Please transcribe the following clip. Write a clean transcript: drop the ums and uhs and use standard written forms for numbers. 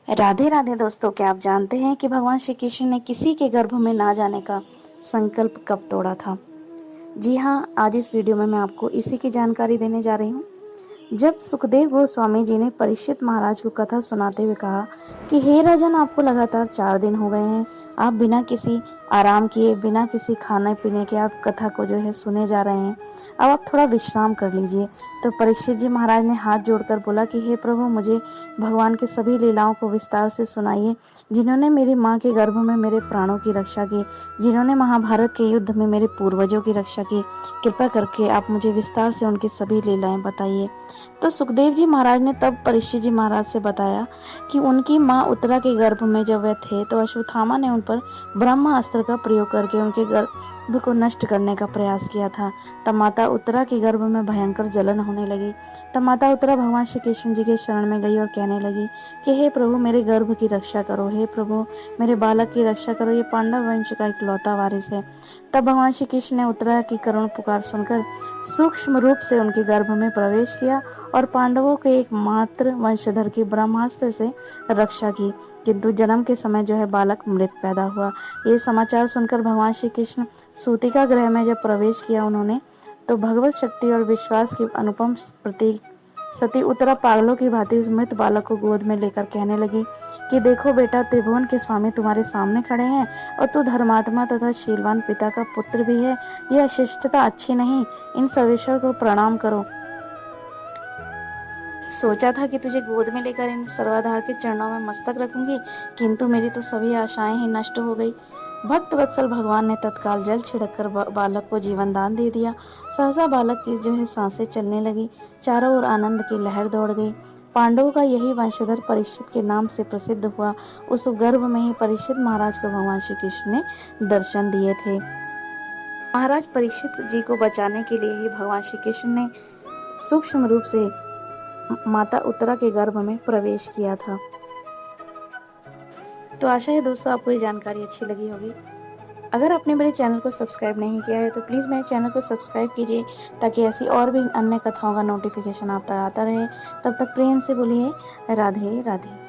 राधे राधे दोस्तों, क्या आप जानते हैं कि भगवान श्री कृष्ण ने किसी के गर्भ में ना जाने का संकल्प कब तोड़ा था? जी हाँ, आज इस वीडियो में मैं आपको इसी की जानकारी देने जा रही हूँ। जब सुखदेव गोस्वामी जी ने परीक्षित महाराज को कथा सुनाते हुए कहा कि हे राजन, आपको लगातार 4 दिन हो गए हैं, आप बिना किसी आराम किए, बिना किसी खाने पीने के आप कथा को जो है सुने जा रहे हैं, अब आप थोड़ा विश्राम कर लीजिए। तो परीक्षित जी महाराज ने हाथ जोड़कर बोला कि हे प्रभु, मुझे भगवान की सभी लीलाओं को विस्तार से सुनाइए, जिन्होंने मेरी माँ के गर्भ में मेरे प्राणों की रक्षा की, जिन्होंने महाभारत के युद्ध में मेरे पूर्वजों की रक्षा की। कृपा करके आप मुझे विस्तार से उनकी सभी लीलाएं बताइए। तो सुखदेव जी महाराज ने तब परीक्षित जी महाराज से बताया कि उनकी माँ उत्तरा के गर्भ में जब वह थे तो अश्वत्थामा ने उन पर ब्रह्मास्त्र का प्रयोग करके उनके गर्भ को नष्ट करने का प्रयास किया था। तब माता उत्तरा के गर्भ में भयंकर जलन होने लगी। तब माता उत्तरा भगवान श्री कृष्ण जी के शरण में गई और कहने लगी कि हे प्रभु, मेरे गर्भ की रक्षा करो, हे प्रभु मेरे बालक की रक्षा करो, ये पांडव वंश का इकलौता वारिस है। तब भगवान श्री कृष्ण ने उत्तरा की करुण पुकार सुनकर सूक्ष्म रूप से उनके गर्भ में प्रवेश किया और पांडवों के एकमात्र वंशधर की ब्रह्मास्त्र से रक्षा की। किंतु जन्म के समय जो है बालक मृत पैदा हुआ। ये समाचार सुनकर भगवान श्री कृष्ण सूतिका गृह में जब प्रवेश किया उन्होंने, तो भगवत शक्ति और विश्वास की अनुपम प्रतीक सती उत्तरा पागलों की भांति उस मृत बालक को गोद में लेकर कहने लगी कि देखो बेटा, त्रिभुवन के स्वामी तुम्हारे सामने खड़े हैं और तू धर्मात्मा तथा शीलवान पिता का पुत्र भी है। यह अशिष्टता अच्छी नहीं, इन सर्वेश्वर को प्रणाम करो। सोचा था कि तुझे गोद में लेकर इन सर्वाधार के चरणों में मस्तक रखूंगी, किंतु मेरी तो सभी आशाएं ही नष्ट हो गई। भक्त वत्सल भगवान ने तत्काल जल छिड़ककर बालक को जीवन दान दे दिया। सहसा बालक की जो है सांसें चलने लगी, चारों ओर आनंद की लहर दौड़ गई। पांडवों का यही वंशधर परीक्षित के नाम से प्रसिद्ध हुआ। उस गर्भ में ही परीक्षित महाराज को भगवान श्री कृष्ण ने दर्शन दिए थे। महाराज परीक्षित जी को बचाने के लिए ही भगवान श्री कृष्ण ने सूक्ष्म रूप से माता उत्तरा के गर्भ में प्रवेश किया था। तो आशा है दोस्तों आपको ये जानकारी अच्छी लगी होगी। अगर आपने मेरे चैनल को सब्सक्राइब नहीं किया है तो प्लीज़ मेरे चैनल को सब्सक्राइब कीजिए, ताकि ऐसी और भी अन्य कथाओं का नोटिफिकेशन आप तक आता रहे। तब तक प्रेम से बोलिए राधे राधे।